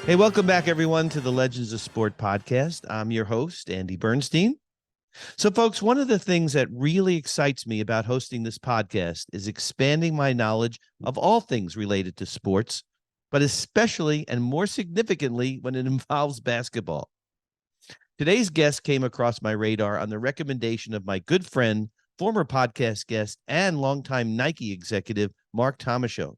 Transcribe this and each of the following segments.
Hey, welcome back, everyone, to the Legends of Sport podcast. I'm your host, Andy Bernstein. So, folks, one of the things that really excites me about hosting this podcast is expanding my knowledge of all things related to sports, but especially and more significantly when it involves basketball. Today's guest came across my radar on the recommendation of my good friend, former podcast guest, and longtime Nike executive, Mark Tomashow.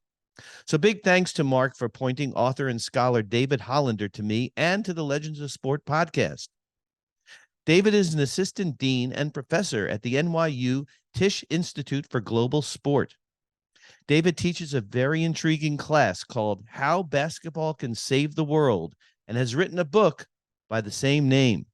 So big thanks to Mark for pointing author and scholar David Hollander to me and to the Legends of Sport podcast. David is an assistant dean and professor at the NYU Tisch Institute for Global Sport. David teaches a very intriguing class called How Basketball Can Save the World and has written a book by the same name.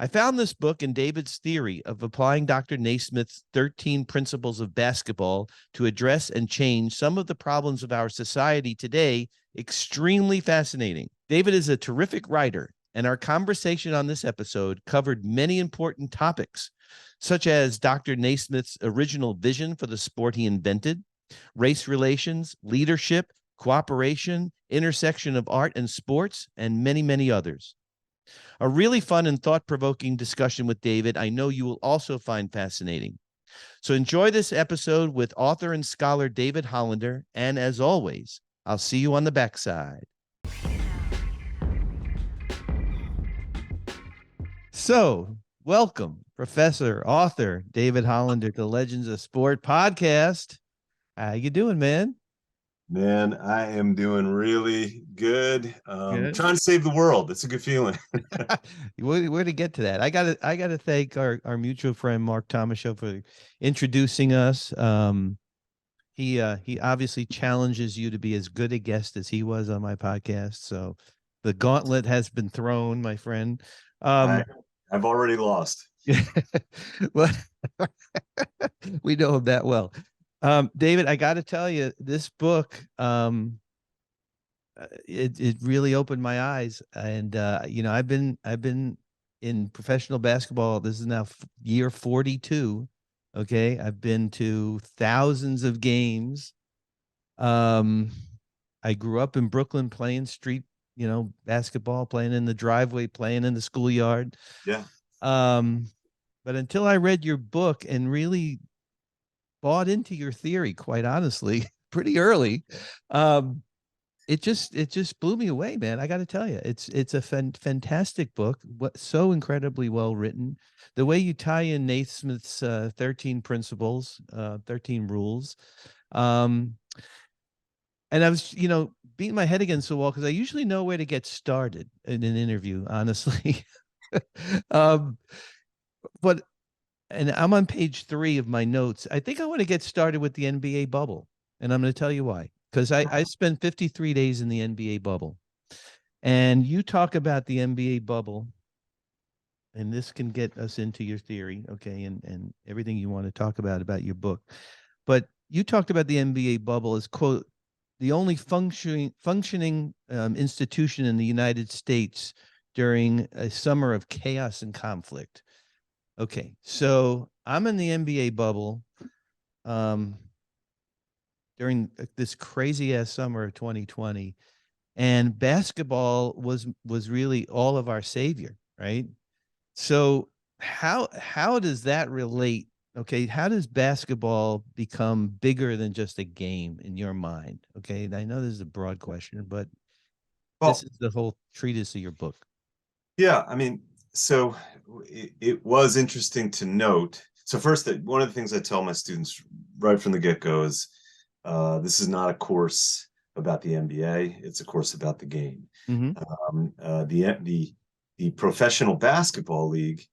I found this book in David's theory of applying Dr. Naismith's 13 principles of basketball to address and change some of the problems of our society today extremely fascinating. David is a terrific writer, and our conversation on this episode covered many important topics, such as Dr. Naismith's original vision for the sport he invented, race relations, leadership, cooperation, intersection of art and sports, and many, many others. A really fun and thought-provoking discussion with David I know you will also find fascinating. So enjoy this episode with author and scholar David Hollander, and as always, I'll see you on the backside. So, welcome, Professor, author David Hollander to the Legends of Sport podcast. How you doing, man? Man, I am doing really good. Good. Trying to save the world. It's a good feeling. Where to get to that? I gotta thank our mutual friend Mark Tomashow for introducing us. He obviously challenges you to be as good a guest as he was on my podcast. So the gauntlet has been thrown, my friend. I've already lost. Well, we know him that well. David, I got to tell you, this book, it really opened my eyes, and I've been in professional basketball. This is now year 42. Okay, I've been to thousands of games. I grew up in Brooklyn playing street, basketball, playing in the driveway, playing in the schoolyard. Yeah. But until I read your book and really bought into your theory, quite honestly, pretty early, it just blew me away, man. I got to tell you, it's a fantastic book. So incredibly well written. The way you tie in Naismith's 13 principles, 13 rules. And I was, beating my head against the wall because I usually know where to get started in an interview, honestly. um, but and I'm on page 3 of my notes. I think I want to get started with the NBA bubble, and I'm going to tell you why. Because I spent 53 days in the NBA bubble, and you talk about the NBA bubble, and this can get us into your theory, okay, and everything you want to talk about your book. But you talked about the NBA bubble as, quote, the only functioning institution in the United States during a summer of chaos and conflict. Okay, so I'm in the NBA bubble during this crazy ass summer of 2020, and basketball was really all of our savior, right? So how does that relate? Okay, how does basketball become bigger than just a game in your mind? Okay, and I know this is a broad question, but this Well, is the whole treatise of your book. yeah, I mean, so it was interesting to note. So first, that one of the things I tell my students right from the get-go is this is not a course about the NBA. It's a course about the game. Mm-hmm. The professional basketball league,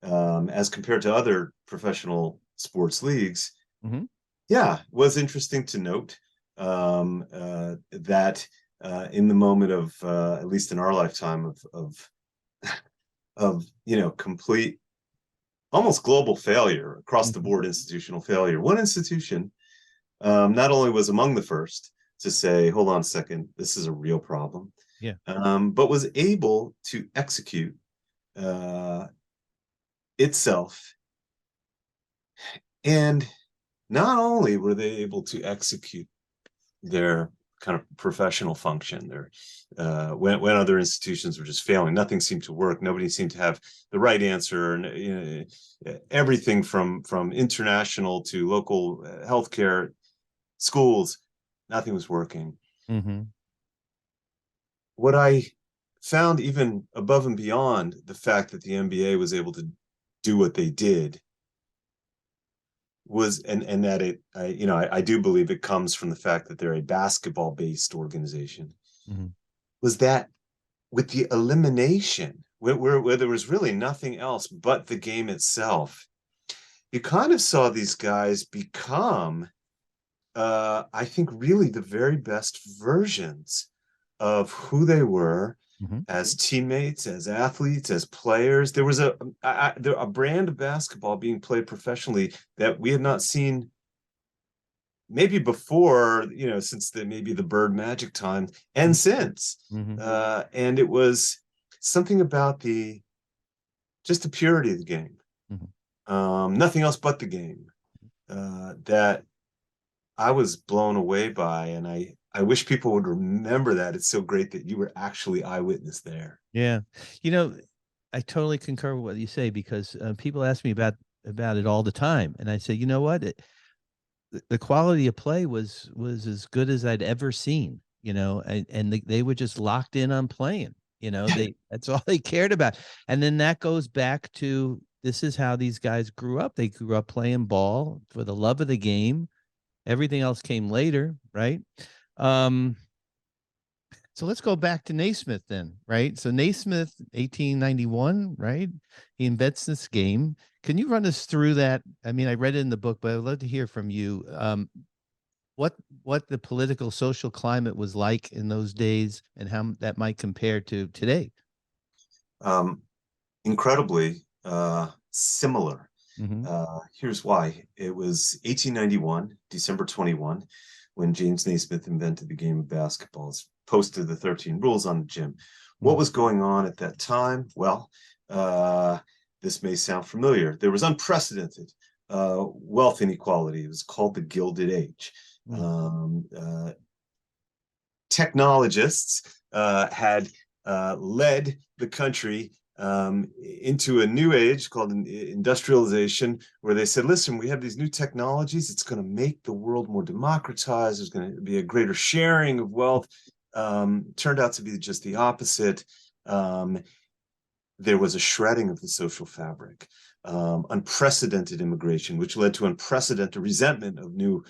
as compared to other professional sports leagues, Mm-hmm. yeah, was interesting to note that in the moment of at least in our lifetime of complete, almost global failure across the Mm-hmm. board, institutional failure, one institution not only was among the first to say, hold on a second, this is a real problem, Yeah. but was able to execute itself. And not only were they able to execute their kind of professional function. There, when other institutions were just failing, nothing seemed to work. Nobody seemed to have the right answer, and everything from international to local healthcare, schools, nothing was working. Mm-hmm. What I found, even above and beyond the fact that the NBA was able to do what they did, was and that I do believe it comes from the fact that they're a basketball-based organization, Mm-hmm. was that with the elimination, where there was really nothing else but the game itself, you kind of saw these guys become, I think, really the very best versions of who they were Mm-hmm. as teammates, as athletes, as players. There was a brand of basketball being played professionally that we had not seen maybe before, since maybe the Bird Magic time, and since. Mm-hmm. And it was something about just the purity of the game, nothing else but the game, that I was blown away by, and I wish people would remember that. It's so great that you were actually eyewitness there. Yeah. I totally concur with what you say, because people ask me about it all the time. And I say, you know what? The quality of play was as good as I'd ever seen, and they were just locked in on playing, that's all they cared about. And then that goes back to, this is how these guys grew up. They grew up playing ball for the love of the game. Everything else came later, right? So let's go back to Naismith then, right? So Naismith, 1891, right? He invents this game. Can you run us through that? I mean, I read it in the book, but I'd love to hear from you. What the political, social climate was like in those days, and how that might compare to today. Incredibly similar. Mm-hmm. Here's why. It was 1891, December 21, when James Naismith invented the game of basketball, posted the 13 rules on the gym. What was going on at that time? Well, this may sound familiar. There was unprecedented wealth inequality. It was called the Gilded Age. Technologists had led the country into a new age called industrialization, where they said, listen, we have these new technologies. It's going to make the world more democratized. There's going to be a greater sharing of wealth. Turned out to be just the opposite. There was a shredding of the social fabric, unprecedented immigration, which led to unprecedented resentment of new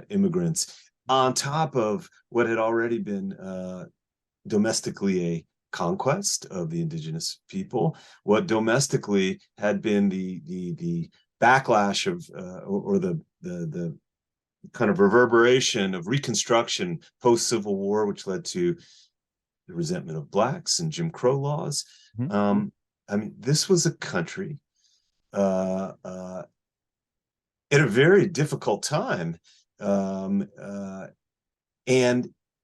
immigrants, on top of what had already been domestically a conquest of the indigenous people, what domestically had been the backlash of or the kind of reverberation of Reconstruction post-Civil War, which led to the resentment of blacks and Jim Crow laws. I mean, this was a country at a very difficult time, and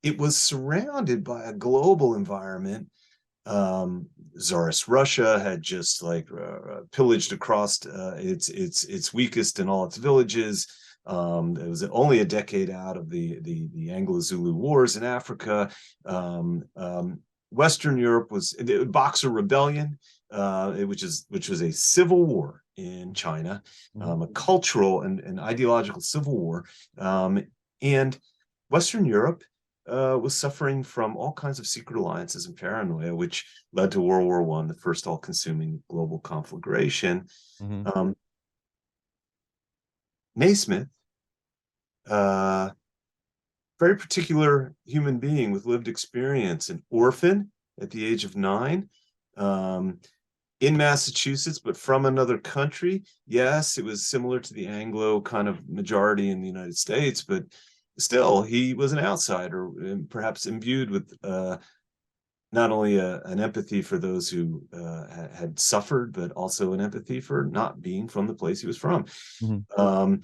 it was surrounded by a global environment. Tsarist Russia had just pillaged across its weakest in all its villages. It was only a decade out of the Anglo-Zulu Wars in Africa. Western Europe was the Boxer Rebellion, which was a civil war in China, a cultural and ideological civil war, and Western Europe was suffering from all kinds of secret alliances and paranoia, which led to World War I, the first all-consuming global conflagration. Naismith, very particular human being with lived experience, an orphan at the age of 9, in Massachusetts, but from another country. Yes, it was similar to the Anglo kind of majority in the United States, but still, he was an outsider, and perhaps imbued with not only an empathy for those who had suffered, but also an empathy for not being from the place he was from. A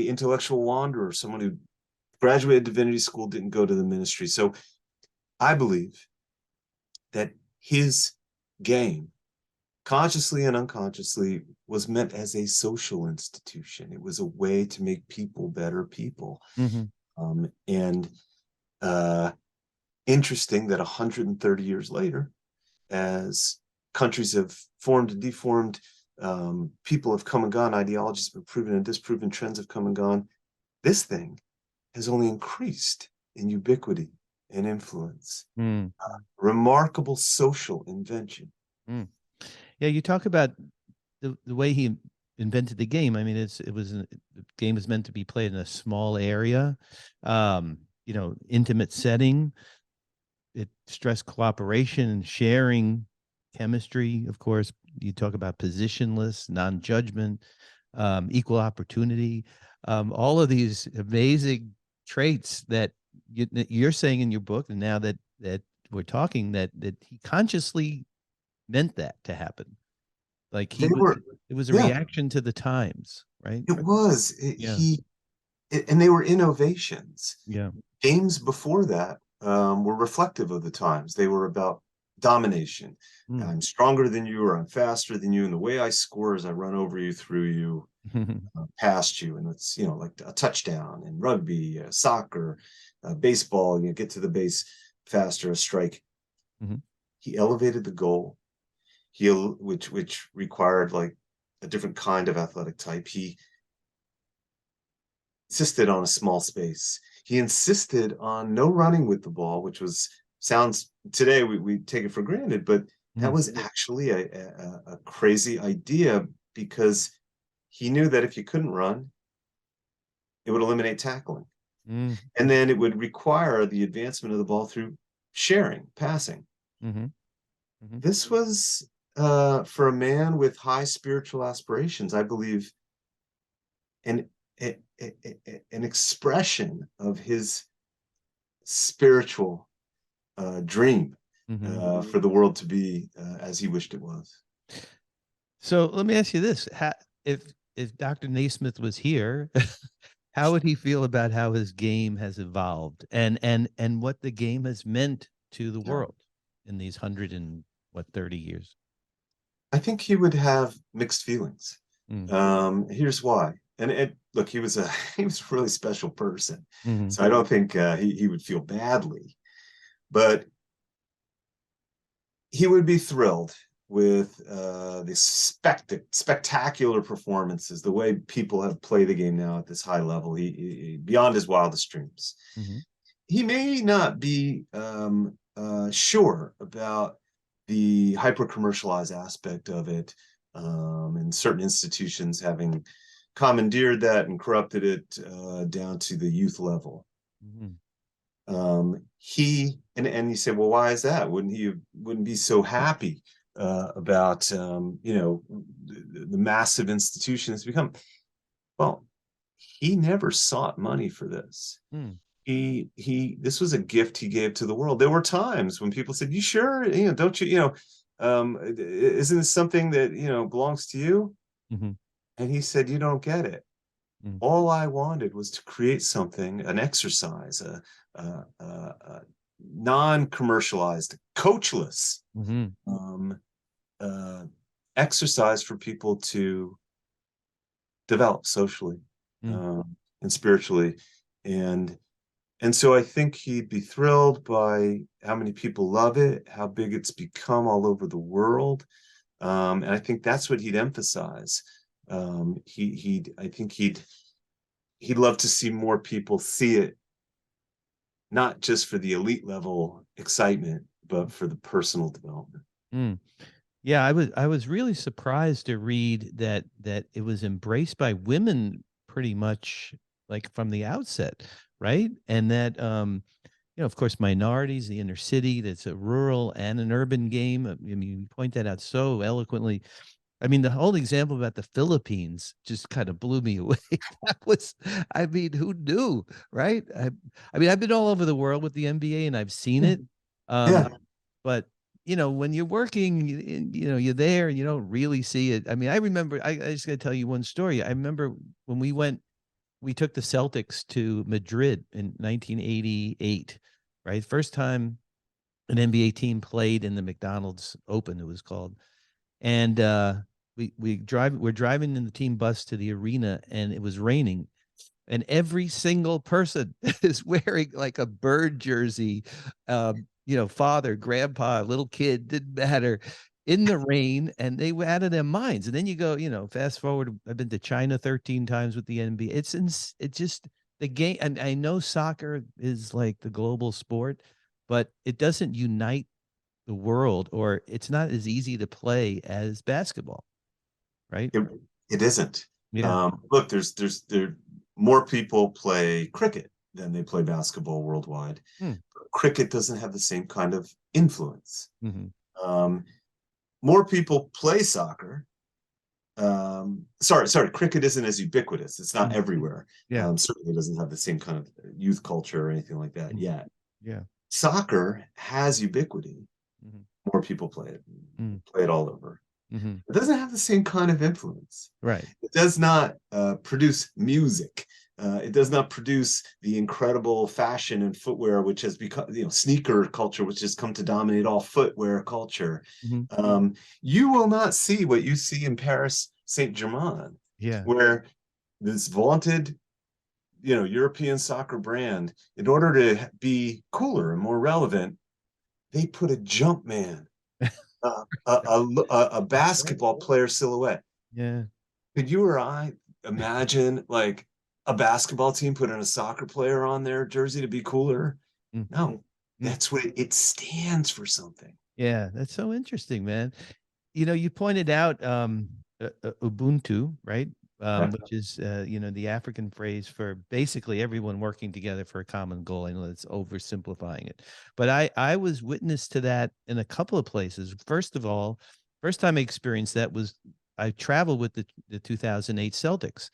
intellectual wanderer, someone who graduated divinity school, didn't go to the ministry. So I believe that his game, consciously and unconsciously, was meant as a social institution. It was a way to make people better people. And interesting that 130 years later, as countries have formed and deformed, people have come and gone, ideologies have been proven and disproven, trends have come and gone. This thing has only increased in ubiquity and influence. Mm. Remarkable social invention. Mm. Yeah, you talk about the way he invented the game. I mean, the game is meant to be played in a small area, intimate setting. It stressed cooperation and sharing, chemistry, of course. You talk about positionless, non-judgment, equal opportunity, all of these amazing traits that you're saying in your book, and now that we're talking, that he consciously meant that to happen. Like it was a Yeah, reaction to the times, right? it was. Yeah, And they were innovations. yeah. Games before that were reflective of the times. They were about domination. Mm. I'm stronger than you, or I'm faster than you, and the way I score is I run over you, through you, past you, and it's like a touchdown in rugby, soccer, baseball. You get to the base faster, a strike. Mhm. He elevated the goal. Which required like a different kind of athletic type. He insisted on a small space. He insisted on no running with the ball, which sounds today we take it for granted, but that Mm. was actually a crazy idea, because he knew that if you couldn't run, it would eliminate tackling. Mm. And then it would require the advancement of the ball through sharing, passing. Mhm. Mhm. This was, for a man with high spiritual aspirations, I believe, an an expression of his spiritual dream, Mhm. for the world to be as he wished it was. So let me ask you this: if Dr. Naismith was here, how would he feel about how his game has evolved, and what the game has meant to the Yeah. world in these 130 years? I think he would have mixed feelings. Mm. Here's why. And look, he was a he was a really special person, Mhm. so I don't think he would feel badly, but he would be thrilled with the spectacular performances, the way people have played the game now at this high level. He beyond his wildest dreams. Mhm. He may not be sure about the hyper commercialized aspect of it, and certain institutions having commandeered that and corrupted it down to the youth level. Mhm. He and you say, well, why is that? Wouldn't be so happy about the massive institutions become? Well, he never sought money for this. Mm. This was a gift he gave to the world. There were times when people said, you sure, don't you, isn't this something that belongs to you? Mhm. And he said, you don't get it. Mm. All I wanted was to create something, an exercise, a non-commercialized, coachless Mhm. um, uh, exercise for people to develop socially, Mm. and spiritually. And and so I think he'd be thrilled by how many people love it, how big it's become all over the world. And I think that's what he'd emphasize. I think he'd love to see more people see it, not just for the elite level excitement, but for the personal development. Mm. Yeah, I was really surprised to read that it was embraced by women pretty much, like, from the outset, right? And that of course, minorities, the inner city, that's a rural and an urban game. I mean, you point that out so eloquently. I mean, the whole example about the Philippines just kind of blew me away. That was, I mean, who knew, right? I mean, I've been all over the world with the NBA and I've seen Yeah, it. Um, yeah, but when you're working, you're there and you don't really see it. I mean, I remember, I just got to tell you one story. I remember when we took the Celtics to Madrid in 1988, right? First time an NBA team played in the McDonald's Open, it was called. And we're driving in the team bus to the arena, and it was raining. and every single person is wearing like a bird jersey. Father, grandpa, little kid, didn't matter, in the rain, and they were out of their minds. And then you go, fast forward. I've been to China 13 times with the NBA. It's just the game. And I know soccer is like the global sport, but it doesn't unite the world, or it's not as easy to play as basketball, right? It isn't. Yeah. Look, there more people play cricket than they play basketball worldwide. Hmm. Cricket doesn't have the same kind of influence. Mhm. More people play soccer. Sorry, cricket isn't as ubiquitous. It's not Mhm. everywhere. Yeah. Certainly doesn't have the same kind of youth culture or anything like that Mhm. yet. Yeah. Soccer has ubiquity. Mhm. More people play it, Mm. play it all over. Mhm. It doesn't have the same kind of influence. Right. It does not produce music. It does not produce the incredible fashion and footwear, which has become, sneaker culture, which has come to dominate all footwear culture. Mhm. You will not see what you see in Paris Saint-Germain, Yeah. where this vaunted, European soccer brand, in order to be cooler and more relevant, they put a jump man, a basketball player silhouette. Yeah. Could you or I imagine like a basketball team putting a soccer player on their jersey to be cooler? Mm. No, Mm. that's what it stands for something. Yeah, that's so interesting, man. You pointed out Ubuntu, right? Yeah. Which is the African phrase for basically everyone working together for a common goal. I know that's oversimplifying it, but I was witness to that in a couple of places. First of all, first time I experienced that was I traveled with the 2008 Celtics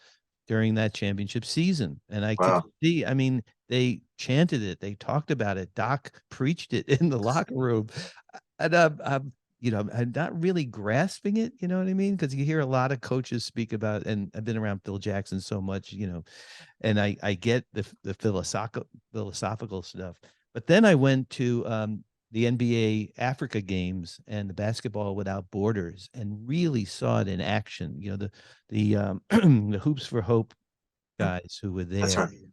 during that championship season, and I could Wow. see. I mean, they chanted it, they talked about it. Doc preached it in the locker room, and I'm not really grasping it, you know what I mean? Because you hear a lot of coaches speak about, and I've been around Phil Jackson so much, and I get the philosophical stuff. But then I went to the NBA Africa games and the Basketball Without Borders and really saw it in action. The the Hoops for Hope guys who were That's there. right.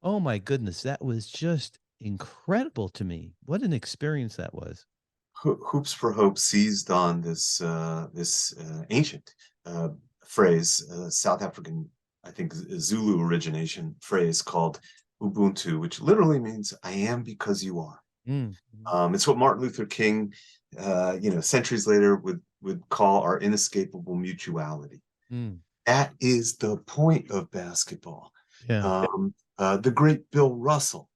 Oh my goodness, that was just incredible to me. What an experience that was. Hoops for Hope seized on this ancient uh, phrase, South African, I think Zulu origination phrase called Ubuntu, which literally means "I am because you are." Mm. It's what Martin Luther King, centuries later, would call our inescapable mutuality. Mm. That is the point of basketball. Yeah. The great Bill Russell.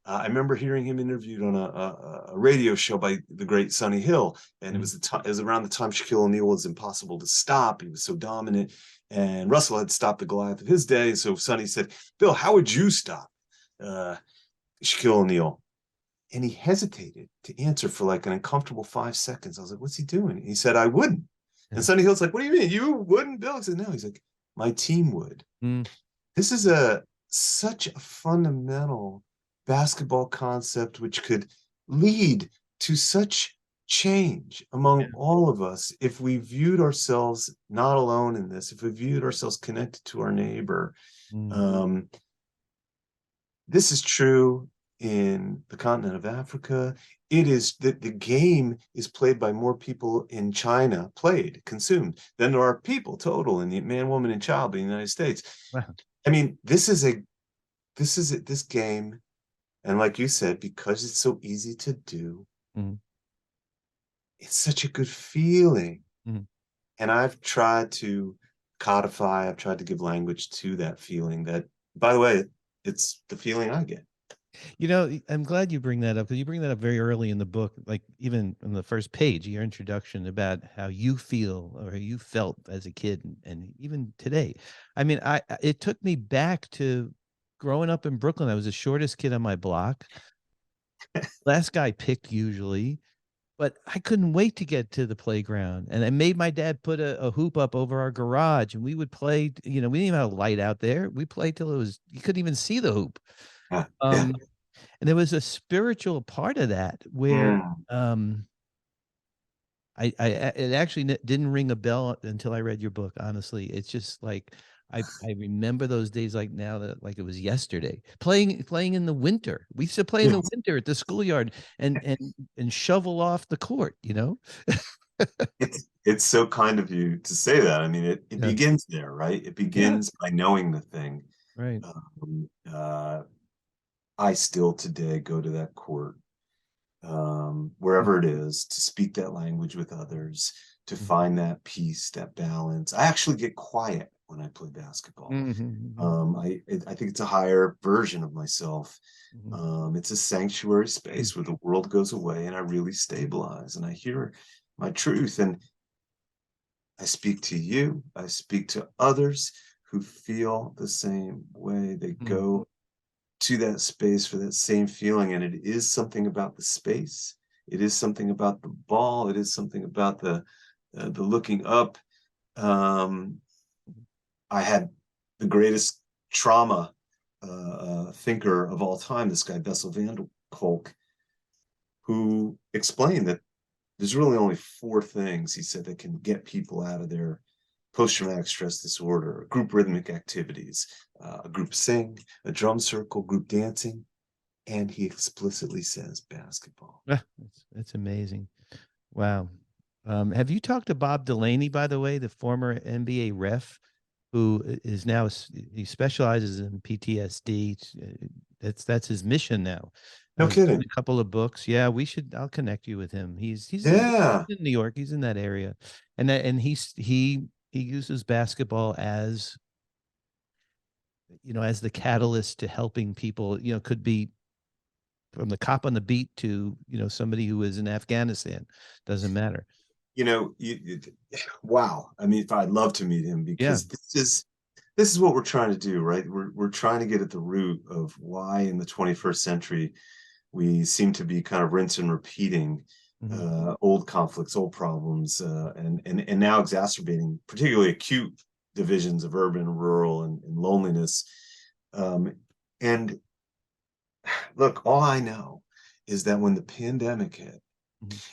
I remember hearing him interviewed on a radio show by the great Sonny Hill, and Mm. it was around the time Shaquille O'Neal was impossible to stop. He was so dominant, and Russell had stopped the Goliath of his day. So Sonny said, "Bill, how would you stop Shaquille O'Neal?" And he hesitated to answer for like an uncomfortable 5 seconds. I was like, "What's he doing?" And he said, "I wouldn't." And Yeah. Sonny Hill's like, "What do you mean you wouldn't, Bill?" He said, "No." He's like, "My team would." Mm. This is such a fundamental basketball concept which could lead to such change among Yeah. all of us if we viewed ourselves not alone in this, if we viewed ourselves connected to our neighbor. Mm. Um, this is true in the continent of Africa. It is that the game is played by more people in China, consumed, than there are people total in the man, woman, and child in the United States. Wow. I mean, this game, and like you said, because it's so easy to do, Mm. it's such a good feeling. Mm. And I've tried to codify, I've tried to give language to that feeling that, by the way, it's the feeling I get. I'm glad you bring that up, because you bring that up very early in the book, like even on the first page, your introduction about how you feel or how you felt as a kid, and even today. I mean, it took me back to growing up in Brooklyn. I was the shortest kid on my block, last guy picked usually, but I couldn't wait to get to the playground. And I made my dad put a hoop up over our garage, and we would play. We didn't even have a light out there. We played till you couldn't even see the hoop. Yeah. Yeah. Um, and there was a spiritual part of that where Mm. um it actually didn't ring a bell until I read your book. Honestly, it's just like I remember those days like now, that like it was yesterday. Playing in the winter. We used to play in the winter at the schoolyard and shovel off the court, you know? It's so kind of you to say that. I mean, it Yeah. begins there, right? It Yeah. begins by knowing the thing. Right. Um, uh, I still today go to that court, wherever it is, to speak that language with others, to find that peace, that balance. I actually get quiet when I play basketball. Mm-hmm. I think it's a higher version of myself. Mm-hmm. It's a sanctuary space where the world goes away and I really stabilize and I hear my truth. And I speak to you, I speak to others who feel the same way. They Mm-hmm. go to that space for that same feeling. And it is something about the space. It is something about the ball. It is something about the looking up. Um, I had the greatest trauma thinker of all time, this guy Bessel van der Kolk, who explained that there's really only four things, he said, that can get people out of their post-traumatic stress disorder: group rhythmic activities, a group sing, a drum circle, group dancing, and he explicitly says basketball. That's amazing. Wow. Have you talked to Bob Delaney, by the way, the former NBA ref, who is now, he specializes in PTSD. That's his mission now. No He's written kidding. a couple of books. Yeah, I'll connect you with him. He's Yeah. in New York. He's in that area, and he uses basketball as, as the catalyst to helping people. Could be from the cop on the beat to somebody who is in Afghanistan. Doesn't matter. Wow. I mean, if I'd love to meet him, Yeah. because this is what we're trying to do, right? We're trying to get at the root of why in the 21st century we seem to be kind of rinse and repeating old conflicts, old problems, and now exacerbating particularly acute divisions of urban, rural, and loneliness. And look, all I know is that when the pandemic hit,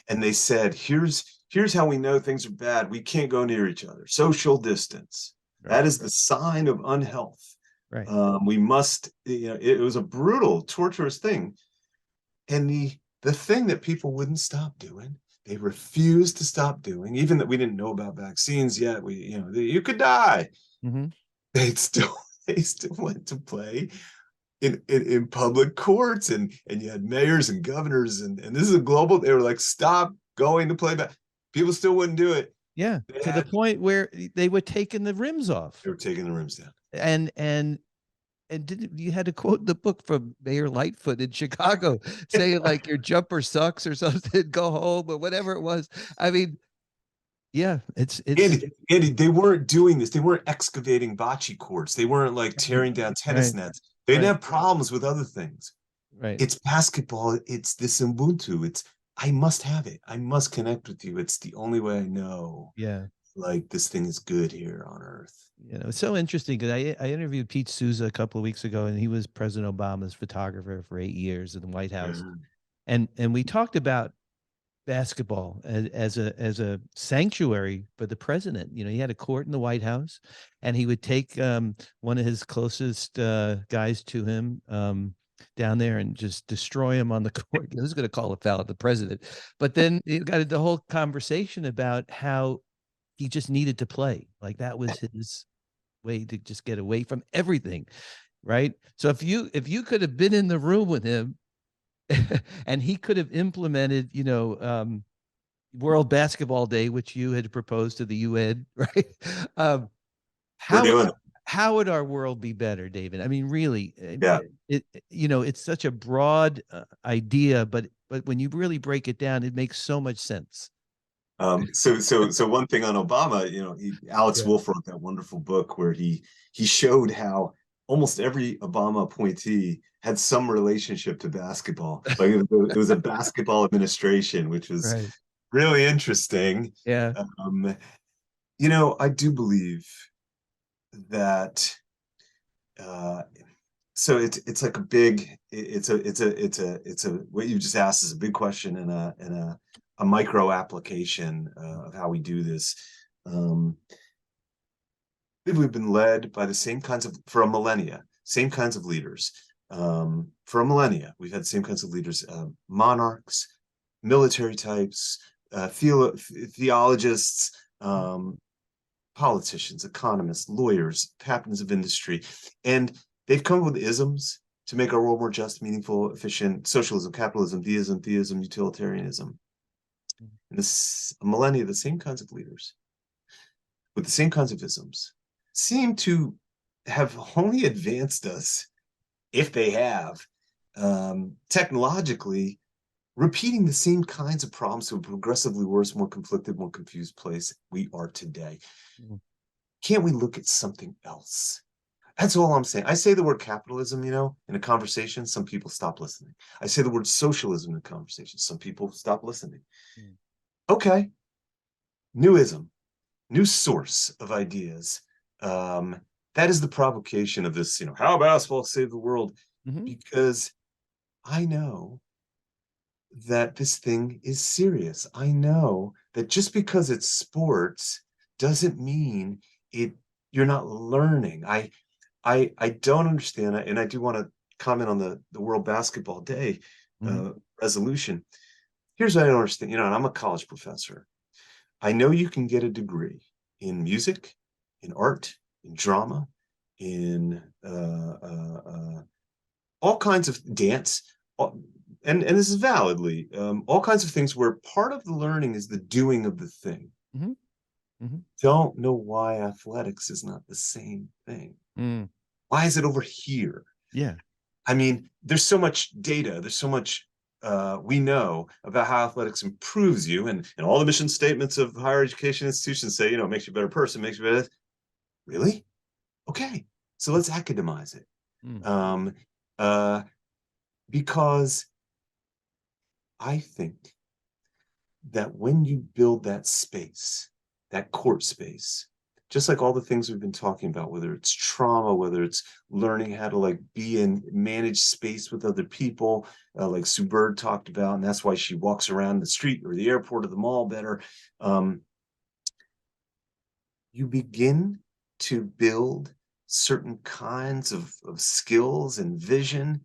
and they said, here's how we know things are bad. We can't go near each other. Social distance. Right. That is the sign of unhealth. Right. We must, it was a brutal, torturous thing. And the thing that people wouldn't stop doing, they refused to stop doing, even that we didn't know about vaccines yet. You could die. Mm-hmm. They still went to play in public courts, and you had mayors and governors, and this is a global. They were like, stop going to play back. People still wouldn't do it. Yeah, to the point where they were taking the rims off. They were taking the rims down. And didn't you had to quote the book from Mayor Lightfoot in Chicago, saying like your jumper sucks or something, go home or whatever it was. I mean, yeah, it's Andy, they weren't doing this. They weren't excavating bocce courts. They weren't like tearing down tennis nets. They didn't have problems with other things. Right. It's basketball. It's this Ubuntu. It's, I must have it. I must connect with you. It's the only way I know. Yeah. Like this thing is good here on Earth. It's so interesting because I interviewed Pete Souza a couple of weeks ago, and he was President Obama's photographer for 8 years in the White House, and we talked about basketball as a sanctuary for the president. He had a court in the White House, and he would take one of his closest guys to him down there and just destroy him on the court. Who's going to call a foul at the president? But then it got into the whole conversation about how he just needed to play. Like that was his way to just get away from everything, right? So if you could have been in the room with him and he could have implemented, World Basketball Day, which you had proposed to the UN, right? How would our world be better, David? I mean, really, it's such a broad idea, but when you really break it down, it makes so much sense. So one thing on Obama, Alex Wolff wrote that wonderful book where he showed how almost every Obama appointee had some relationship to basketball. Like it was a basketball administration, which was really interesting. Yeah. I do believe that. So it's like a big. It's a what you just asked is a big question and a micro application of how we do this. we've been led by the same kinds of, for a millennia, same kinds of leaders. For a millennia, we've had the same kinds of leaders, monarchs, military types, theologists, politicians, economists, lawyers, captains of industry. And they've come up with isms to make our world more just, meaningful, efficient: socialism, capitalism, deism, theism, utilitarianism. In this millennia, the same kinds of leaders with the same kinds of isms seem to have only advanced us, if they have, technologically, repeating the same kinds of problems to a progressively worse, more conflicted, more confused place we are today. Can't we look at something else? That's all I'm saying. I say the word capitalism, in a conversation, some people stop listening. I say the word socialism in a conversation, some people stop listening. Okay, newism, new source of ideas. That is the provocation of this, how basketball saved the world, because I know that this thing is serious. I know that just because it's sports doesn't mean you're not learning. I don't understand, and I do want to comment on the World Basketball Day resolution. Here's what I don't understand. And I'm a college professor. I know you can get a degree in music, in art, in drama, in all kinds of dance, and this is validly all kinds of things where part of the learning is the doing of the thing. Don't know why athletics is not the same thing. Why is it over here? Yeah. I mean, there's so much data, there's so much we know about how athletics improves you, and all the mission statements of higher education institutions say, it makes you a better person, makes you better. Really? Okay, so let's academize it. Because I think that when you build that space, that court space, just like all the things we've been talking about, whether it's trauma, whether it's learning how to be in managed space with other people, like Sue Bird talked about, and that's why she walks around the street or the airport or the mall better. You begin to build certain kinds of skills and vision,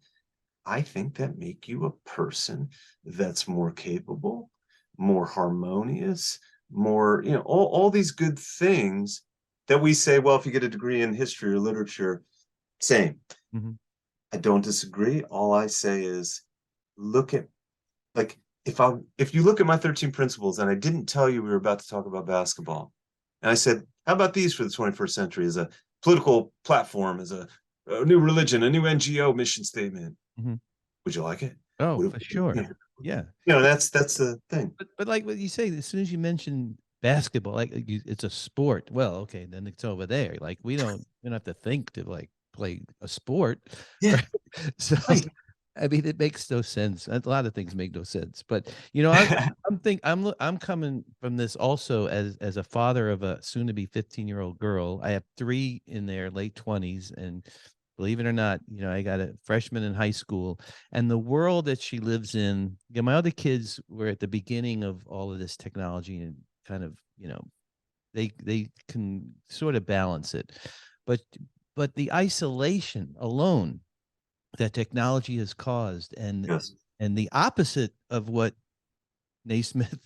I think, that make you a person that's more capable, more harmonious, more, all these good things that we say, well, if you get a degree in history or literature, same. I don't disagree. All I say is, look at, if you look at my 13 principles, and I didn't tell you we were about to talk about basketball, and I said, how about these for the 21st century as a political platform, as a new religion, a new NGO mission statement? Would you like it? Oh, for sure. Yeah. That's the thing. But like what you say, as soon as you mention basketball, it's a sport. Well, okay, then it's over there. Like we don't have to think to play a sport. Yeah. Right? So Right. I mean, it makes no sense. A lot of things make no sense. But I'm coming from this also as a father of a soon-to-be 15-year-old girl. I have 3 in their late 20s, and believe it or not, I got a freshman in high school, and the world that she lives in. My other kids were at the beginning of all of this technology, and kind of, they can sort of balance it, but the isolation alone that technology has caused, and Yes. and the opposite of what Naismith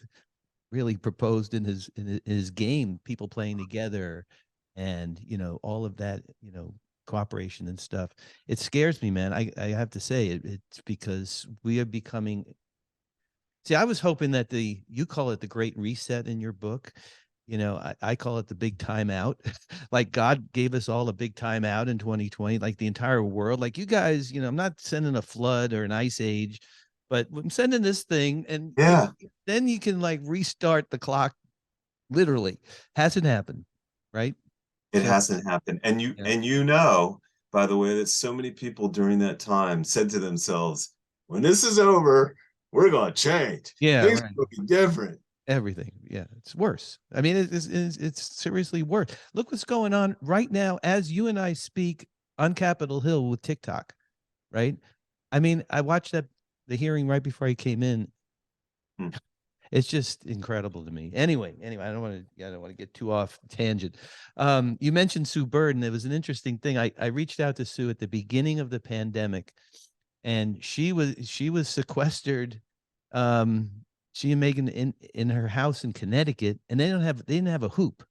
really proposed in his game, people playing together, and all of that, cooperation and stuff. It scares me, man. I have to say it's because we are becoming. See, I was hoping that you call it the Great Reset in your book. I call it the big timeout. Like God gave us all a big timeout in 2020, like the entire world. Like you guys, I'm not sending a flood or an ice age, but I'm sending this thing, and Yeah. then you can restart the clock. Literally, hasn't happened, right? It So hasn't happened. And by the way, that so many people during that time said to themselves, when this is over, we're going to change. yeah, Things right. will be different. Everything. Yeah, it's worse. I mean, it's seriously worse. Look what's going on right now as you and I speak on Capitol Hill with TikTok, right? I mean, I watched the hearing right before I came in. It's just incredible to me. Anyway, I don't want to get too off tangent. You mentioned Sue Bird, and it was an interesting thing. I reached out to Sue at the beginning of the pandemic, and she was sequestered. She and Megan in her house in Connecticut, and they didn't have a hoop.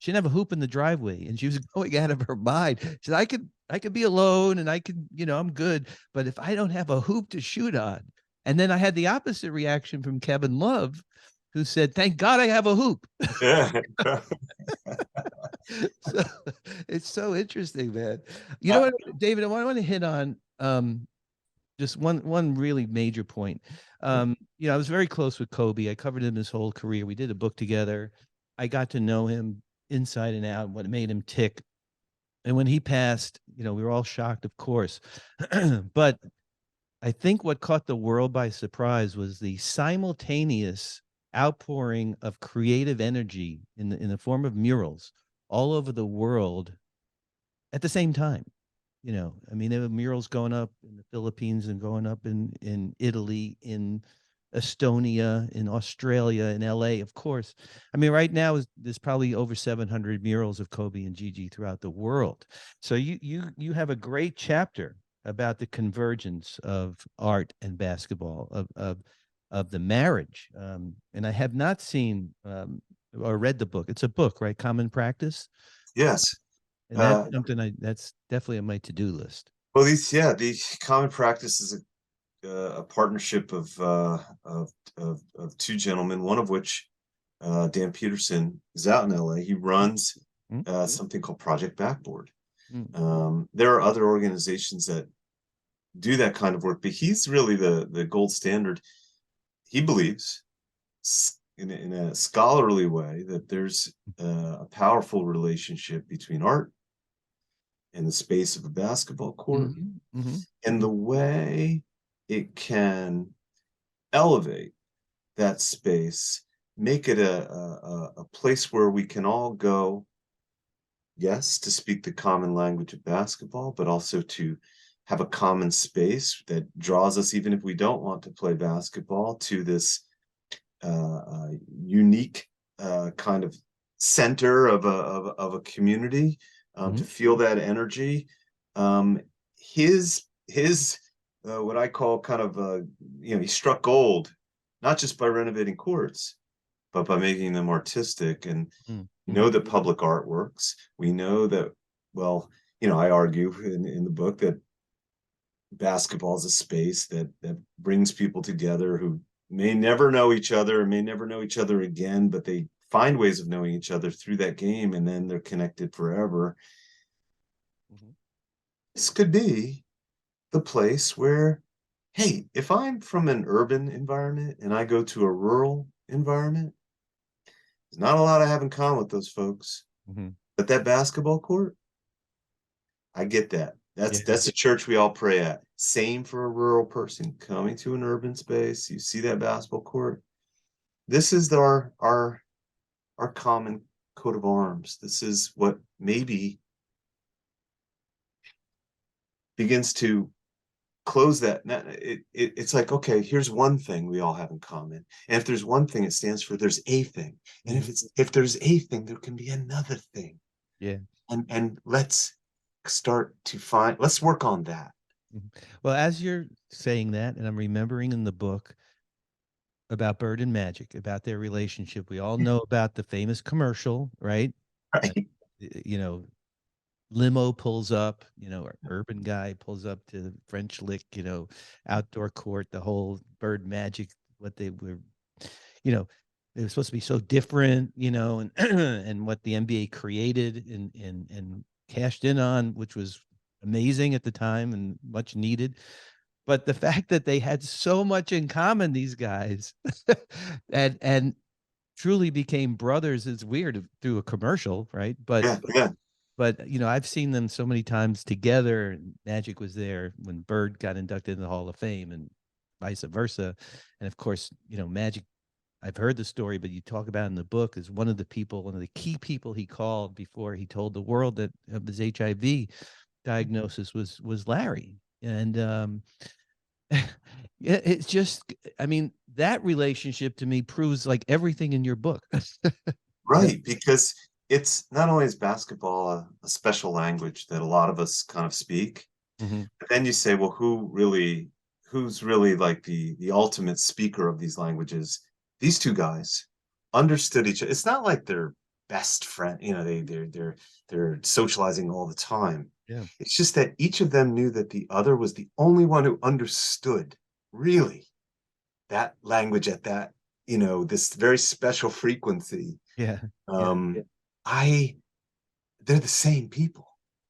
She didn't have a hoop in the driveway, and she was going out of her mind. She said, I could be alone, and I could, I'm good, but if I don't have a hoop to shoot on. And then I had the opposite reaction from Kevin Love, who said, "Thank God I have a hoop." Yeah. So it's so interesting, man. You know what, David, I want to hit on just one really major point. I was very close with Kobe. I covered him his whole career. We did a book together. I got to know him inside and out, what made him tick. And when he passed, we were all shocked, of course. But I think what caught the world by surprise was the simultaneous outpouring of creative energy in the form of murals all over the world at the same time. I mean, there were murals going up in the Philippines and going up in Italy, in Estonia, in Australia, in LA, of course. I mean, right now there's probably over 700 murals of Kobe and Gigi throughout the world. So you have a great chapter about the convergence of art and basketball, of the marriage. And I have not seen or read the book. It's a book, right? Common Practice. Yes. And that's something that's definitely on my to-do list. Well, the Common Practice is a partnership of two gentlemen, one of which, Dan Peterson, is out in LA. He runs something called Project Backboard. There are other organizations that do that kind of work, but he's really the gold standard. He believes in a scholarly way that there's a powerful relationship between art and the space of a basketball court, and the way it can elevate that space, make it a place where we can all go, yes, to speak the common language of basketball, but also to have a common space that draws us, even if we don't want to play basketball, to this unique kind of center of a community, to feel that energy. His what I call kind of he struck gold, not just by renovating courts, but by making them artistic. And we know that public art works. We know that, well, I argue in the book that basketball is a space that brings people together who may never know each other, may never know each other again, but they find ways of knowing each other through that game, and then they're connected forever. This could be the place where, hey, if I'm from an urban environment and I go to a rural environment, there's not a lot I have in common with those folks. But that basketball court, I get that. That's a church we all pray at. Same for a rural person coming to an urban space. You see that basketball court. This is our common coat of arms. This is what maybe begins to close that. It's like, okay, here's one thing we all have in common. And if there's one thing, it stands for there's a thing. And if there's a thing, there can be another thing. Yeah. And let's work on that. Well, as you're saying that, and I'm remembering in the book about Bird and Magic, about their relationship, we all know about the famous commercial, right? Right. Limo pulls up, or urban guy pulls up to the French Lick, outdoor court, the whole Bird Magic, what they were, they were supposed to be so different, and and what the NBA created and cashed in on, which was amazing at the time and much needed. But the fact that they had so much in common, these guys, and truly became brothers, is weird through a commercial, right? But I've seen them so many times together. And Magic was there when Bird got inducted in the Hall of Fame, and vice versa. And of course, Magic, I've heard the story, but you talk about in the book, is one of the key people he called before he told the world that of his HIV diagnosis was Larry. And yeah, it's just, I mean, that relationship to me proves like everything in your book. Right, because it's not only is basketball a special language that a lot of us kind of speak, Mm-hmm. but then you say, well, who's really like the ultimate speaker of these languages? These two guys understood each other. It's not like they're best friend, you know, they're socializing all the time. Yeah. It's just that each of them knew that the other was the only one who understood really that language at that, this very special frequency. Yeah. Yeah. um I they're the same people.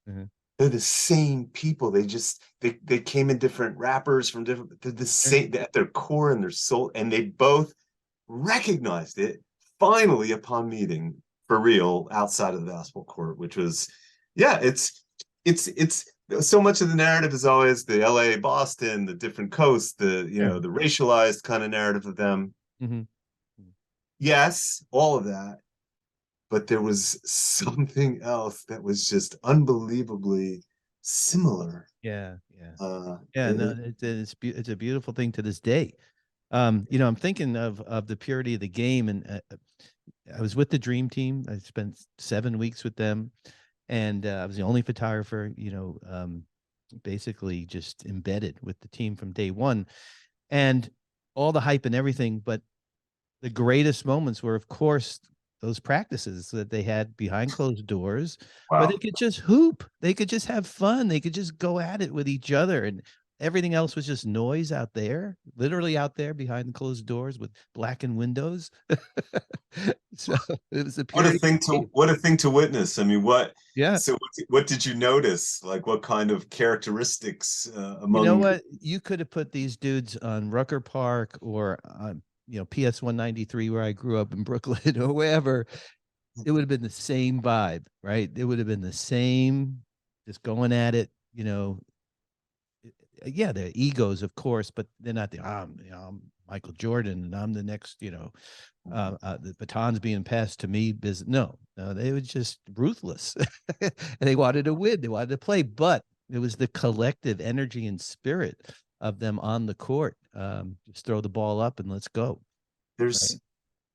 Mhm. They're the same people. They came in different wrappers from different, they're the Sure. same at their core and their soul, and they both recognized it finally upon meeting for real outside of the basketball court, which was, yeah, it's so much of the narrative is always the LA, Boston, the different coasts, Yeah. the racialized kind of narrative of them. Mm-hmm. Yes, all of that, but there was something else that was just unbelievably similar. Yeah. Yeah. Uh, Yeah. it, No, it, it's a beautiful thing to this day. I'm thinking of the purity of the game, and I was with the Dream Team. I spent 7 weeks with them, and I was the only photographer. Basically just embedded with the team from day one, and all the hype and everything. But the greatest moments were, of course, those practices that they had behind closed doors where they wow. could just hoop. They could just have fun. They could just go at it with each other. And everything else was just noise out there, literally out there behind the closed doors with blackened windows. So it was the What a purity of thing the to game. what a thing to witness. I mean, Yeah. what did you notice? Like what kind of characteristics You know among what? You could have put these dudes on Rucker Park or on, PS 193 where I grew up in Brooklyn or wherever. It would have been the same vibe, right? It would have been the same, just going at it, yeah, their egos, of course, but they're not I'm Michael Jordan and I'm the next, the baton's being passed to me. No, they were just ruthless, and they wanted to win. They wanted to play, but it was the collective energy and spirit of them on the court. Just throw the ball up and let's go. Right?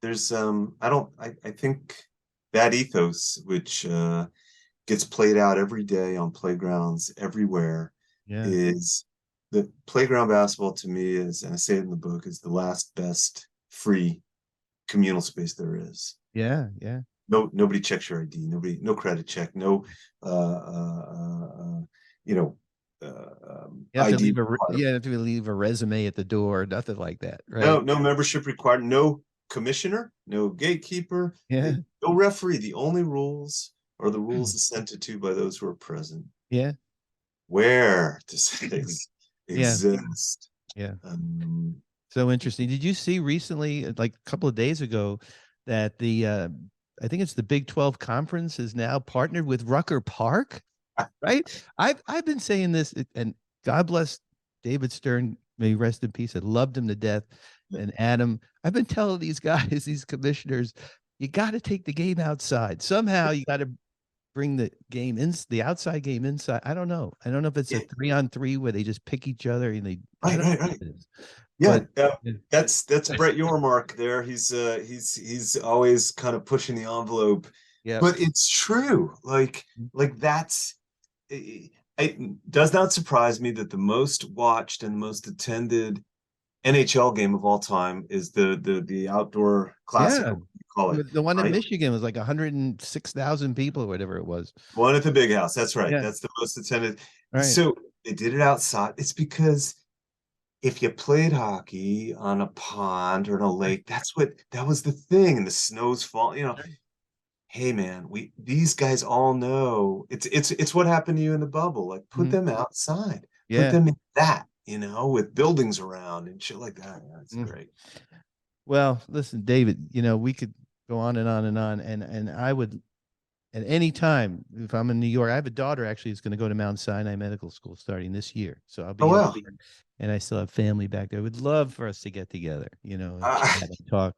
there's I think that ethos, which gets played out every day on playgrounds everywhere, Yeah, is the playground basketball to me is, and I say it in the book, is the last best free communal space there is. yeah, yeah. Nobody checks your ID, no credit check, no uh, uh, uh, uh, you know ID required. You have to leave a resume at the door, nothing like that, right? No membership required, no commissioner, no gatekeeper, Yeah, no referee. The only rules are the rules assented to by those who are present. yeah, Where does this yeah, exist? yeah. Um, So interesting. Did you see recently, like a couple of days ago, that I think it's the Big 12 conference is now partnered with Rucker Park, right? I've been saying this, and God bless David Stern, may he rest in peace. I loved him to death. And Adam, I've been telling these guys, these commissioners, you got to take the game outside. Somehow you got to bring the outside game inside. I don't know. I don't know if it's a yeah, 3-on-3 where they just pick each other and I right, don't know right, what right. it is, Yeah, but that's Brett Yormark there. He's always kind of pushing the envelope, yeah. but it's true. Like that's it does not surprise me that the most watched and most attended NHL game of all time is the outdoor classic, Yeah. you call it, The one in right? Michigan was like 106,000 people or whatever it was. One at the big house. That's right. Yeah. That's the most attended. Right. So they did it outside. It's because if you played hockey on a pond or in a Right. lake, that was the thing. And the snow's fall, Right. hey man, these guys all know it's what happened to you in the bubble. Like put Mhm. them outside, put Yeah. them in that, with buildings around and shit like that. Yeah, it's Mm. great. Well, listen, David, we could go on and on and on. And I would, at any time, if I'm in New York, I have a daughter actually who's going to go to Mount Sinai Medical School starting this year. So I'll Oh be up well. there, and I still have family back there. I would love for us to get together, and Uh, chat and talk.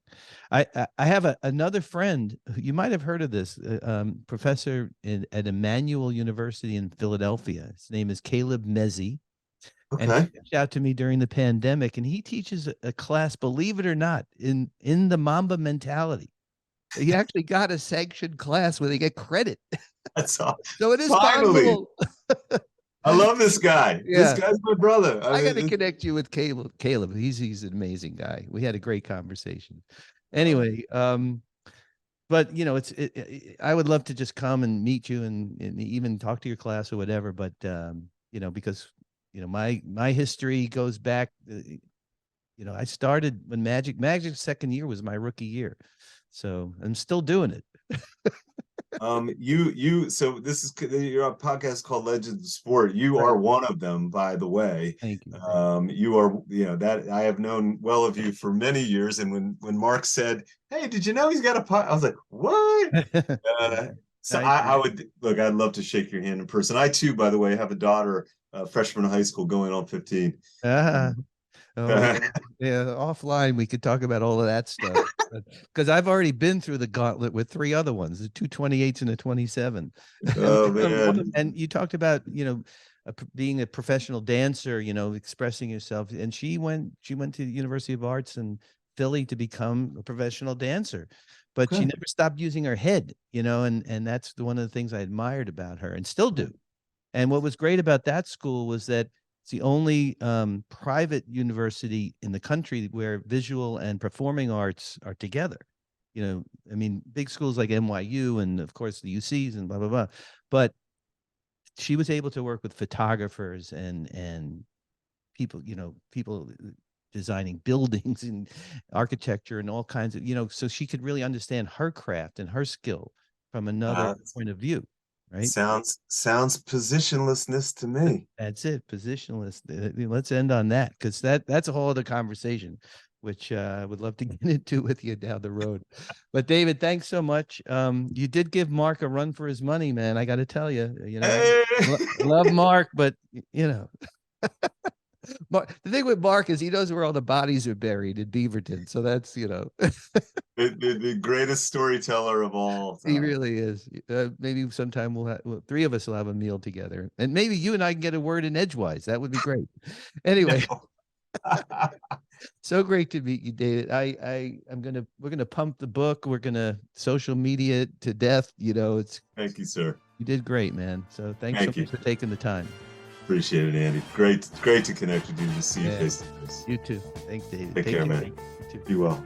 I have another friend who you might have heard of this professor at Emmanuel University in Philadelphia. His name is Caleb Mezzi. And he Okay. reached out to me during the pandemic, and he teaches a class, believe it or not, in the Mamba mentality. He actually got a sanctioned class where they get credit. That's all. So it is Finally, possible. I love this guy. This Yeah. guy's my brother. I got to connect you with Caleb. Caleb, he's an amazing guy. We had a great conversation. Anyway, but you know, I would love to just come and meet you and even talk to your class or whatever. But you know, because you know, my history goes back. You know, I started when Magic's second year was my rookie year, so I'm still doing it. So this is your podcast called Legends of Sport. You Right. are one of them, by the way. Thank you. You are, you know, that I have known well of you for many years. And when Mark said, "Hey, did you know he's got a pod?" I was like, "What?" So I would look. I'd love to shake your hand in person. I too, by the way, have a daughter, freshman in high school, going on 15. Oh yeah, offline we could talk about all of that stuff because I've already been through the gauntlet with three other ones, the 228s and a 27. Oh man. And you talked about, you know, being a professional dancer, you know, expressing yourself, and she went to the University of Arts in Philly to become a professional dancer, but she never stopped using her head, you know, and that's one of the things I admired about her and still do. And what was great about that school was that it's the only private university in the country where visual and performing arts are together. You know, I mean, big schools like NYU and of course the UCs and blah blah blah. But she was able to work with photographers and people, you know, people designing buildings and architecture and all kinds of, you know, so she could really understand her craft and her skill from another point of view. Right. Sounds positionlessness to me. That's it. Positionless. Let's end on that because that's a whole other conversation, which I would love to get into with you down the road. But David, thanks so much. You did give Mark a run for his money, man. I got to tell you, you know, Hey! love Mark, but you know, the thing with Mark is he knows where all the bodies are buried in Beaverton. So that's, you know, the greatest storyteller of all time. He really is. Maybe sometime three of us will have a meal together, and maybe you and I can get a word in edgewise. That would be great. Anyway, so great to meet you, David. We're gonna pump the book. We're gonna social media it to death. You know, Thank you, sir. You did great, man. So thanks so much for taking the time. Appreciate it, Andy. Great to connect with you, to see you face to face. You too. Thanks, David. Take care, man. Be well.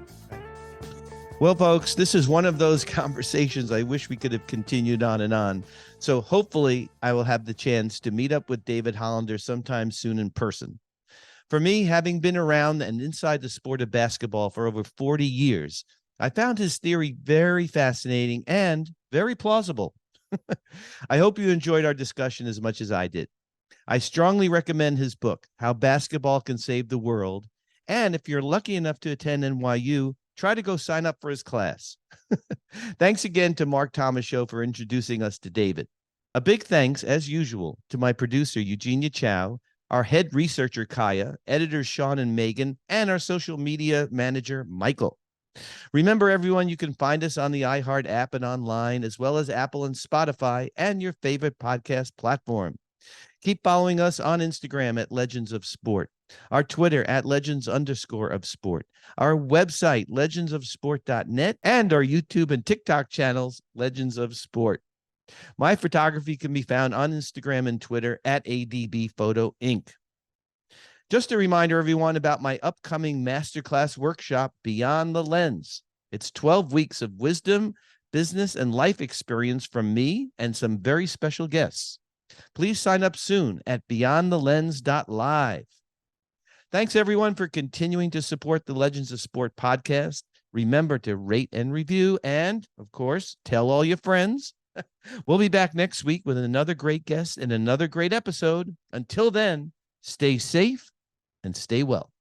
Well, folks, this is one of those conversations I wish we could have continued on and on. So hopefully I will have the chance to meet up with David Hollander sometime soon in person. For me, having been around and inside the sport of basketball for over 40 years, I found his theory very fascinating and very plausible. I hope you enjoyed our discussion as much as I did. I strongly recommend his book, How Basketball Can Save the World. And if you're lucky enough to attend NYU, try to go sign up for his class. Thanks again to Mark Thomas Show for introducing us to David. A big thanks, as usual, to my producer, Eugenia Chow, our head researcher, Kaya, editors, Sean and Megan, and our social media manager, Michael. Remember, everyone, you can find us on the iHeart app and online, as well as Apple and Spotify and your favorite podcast platform. Keep following us on Instagram at Legends of Sport, our Twitter at Legends_of Sport, our website, legendsofsport.net, and our YouTube and TikTok channels, Legends of Sport. My photography can be found on Instagram and Twitter at ADB Photo Inc. Just a reminder, everyone, about my upcoming masterclass workshop, Beyond the Lens. It's 12 weeks of wisdom, business, and life experience from me and some very special guests. Please sign up soon at beyondthelens.live. Thanks, everyone, for continuing to support the Legends of Sport podcast. Remember to rate and review and, of course, tell all your friends. We'll be back next week with another great guest and another great episode. Until then, stay safe and stay well.